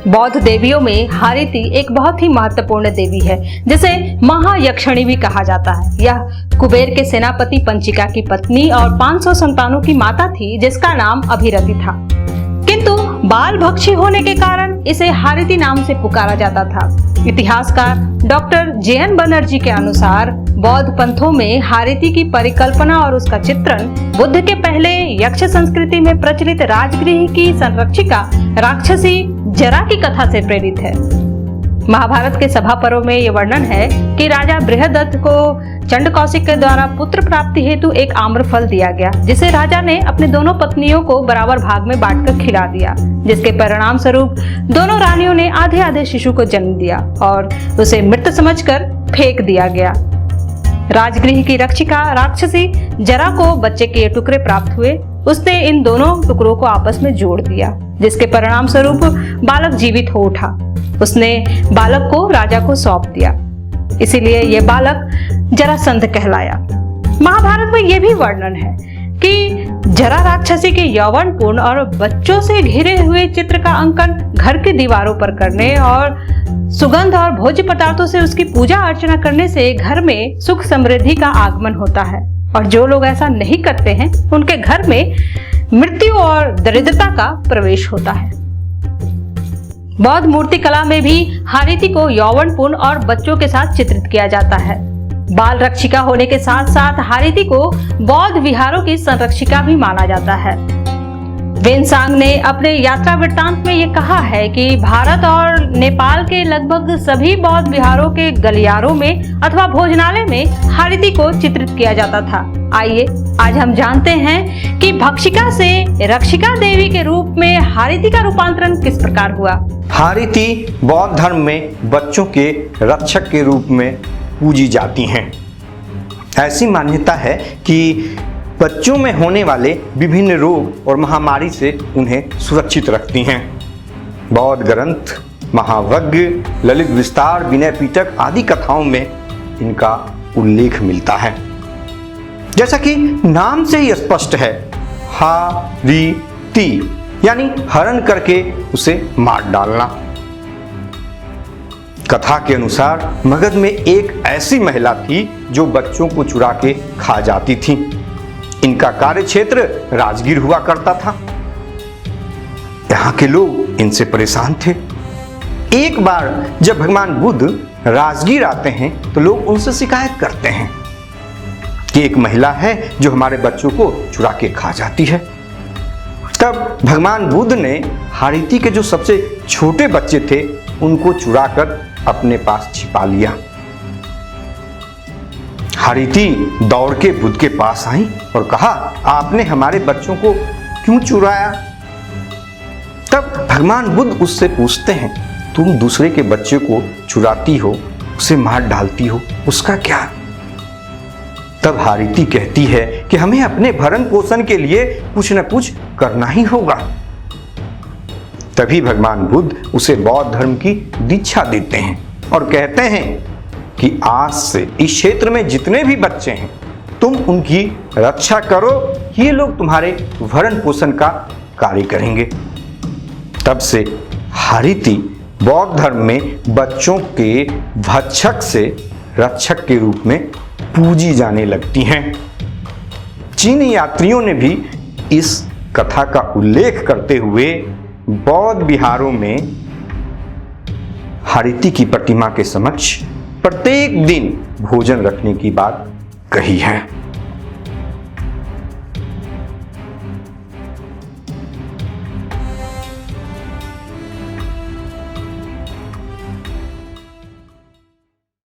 बौद्ध देवियों में हारिति एक बहुत ही महत्वपूर्ण देवी है, जिसे महायक्षिणी भी कहा जाता है। यह कुबेर के सेनापति पंचिका की पत्नी और 500 संतानों की माता थी, जिसका नाम अभिरति था। किंतु बाल भक्षी होने के कारण इसे हारिति नाम से पुकारा जाता था। इतिहासकार डॉक्टर जे.एन. बनर्जी के अनुसार बौद्ध पंथों में हारिति की परिकल्पना और उसका चित्रण बुद्ध के पहले यक्ष संस्कृति में प्रचलित राजगृह की संरक्षिका राक्षसी जरा की कथा से प्रेरित है। महाभारत के सभा पर्व में यह वर्णन है कि राजा बृहदत्त को चंडकौशिक के द्वारा पुत्र प्राप्ति हेतु एक आम्रफल दिया गया, जिसे राजा ने अपने दोनों पत्नियों को बराबर भाग में बांटकर खिला दिया, जिसके परिणाम स्वरूप दोनों रानियों ने आधे आधे शिशु को जन्म दिया और उसे मृत समझकर फेंक दिया गया। राजगृह की रक्षिका राक्षसी जरा को बच्चे के टुकड़े प्राप्त हुए। उसने इन दोनों टुकड़ों को आपस में जोड़ दिया, जिसके परिणाम स्वरूप बालक जीवित हो उठा। उसने बालक को राजा को सौंप दिया, इसीलिए यह बालक जरासंध कहलाया। महाभारत में यह भी वर्णन है कि जरा राक्षसी के यौवनपूर्ण और बच्चों से घिरे हुए चित्र का अंकन घर की दीवारों पर करने और सुगंध और भोज्य पदार्थों से उसकी पूजा अर्चना करने से घर में सुख समृद्धि का आगमन होता है, और जो लोग ऐसा नहीं करते हैं उनके घर में मृत्यु और दरिद्रता का प्रवेश होता है। बौद्ध मूर्ति कला में भी हारिति को यौवनपूर्ण और बच्चों के साथ चित्रित किया जाता है। बाल रक्षिका होने के साथ साथ हारिति को बौद्ध विहारों की संरक्षिका भी माना जाता है। वेनसांग ने अपने यात्रा वृत्तांत में ये कहा है कि भारत और नेपाल के लगभग सभी बौद्ध विहारों के गलियारों में अथवा भोजनालय में हारिति को चित्रित किया जाता था। आइए आज हम जानते हैं कि भक्षिका से रक्षिका देवी के रूप में हारिति का रूपांतरण किस प्रकार हुआ। हारिति बौद्ध धर्म में बच्चों के रक्षक के रूप में पूजी जाती हैं। ऐसी मान्यता है कि बच्चों में होने वाले विभिन्न रोग और महामारी से उन्हें सुरक्षित रखती हैं। बौद्ध ग्रंथ, महावज्ञ, ललित विस्तार, विनय पिटक आदि कथाओं में इनका उल्लेख मिलता है। जैसा कि नाम से ही स्पष्ट है, हारिति यानी हरण करके उसे मार डालना। कथा के अनुसार मगध में एक ऐसी महिला थी जो बच्चों को चुरा के खा जाती थी। इनका कार्य क्षेत्र राजगीर हुआ करता था। यहाँ के लोग इनसे परेशान थे। एक बार जब भगवान बुद्ध राजगीर आते हैं तो लोग उनसे शिकायत करते हैं कि एक महिला है जो हमारे बच्चों को चुरा के खा जाती है। तब भगवान बुद्ध ने हारिति के जो सबसे छोटे बच्चे थे उनको चुराकर अपने पास छिपा लिया। हारिति दौड़ के बुद्ध के पास आई और कहा, आपने हमारे बच्चों को क्यों चुराया? तब भगवान बुद्ध उससे पूछते हैं, तुम दूसरे के बच्चे को चुराती हो, उसे मार डालती हो, उसका क्या? तब हारिति कहती है कि हमें अपने भरण पोषण के लिए कुछ न कुछ करना ही होगा। तभी भगवान बुद्ध उसे बौद्ध धर्म की दीक्षा देते हैं और कहते हैं कि आज से इस क्षेत्र में जितने भी बच्चे हैं तुम उनकी रक्षा करो, ये लोग तुम्हारे भरण पोषण का कार्य करेंगे। तब से हारिति बौद्ध धर्म में बच्चों के भक्षक से रक्षक के रूप में पूजी जाने लगती हैं। चीनी यात्रियों ने भी इस कथा का उल्लेख करते हुए बौद्ध विहारों में हारिति की प्रतिमा के समक्ष प्रत्येक दिन भोजन रखने की बात कही है।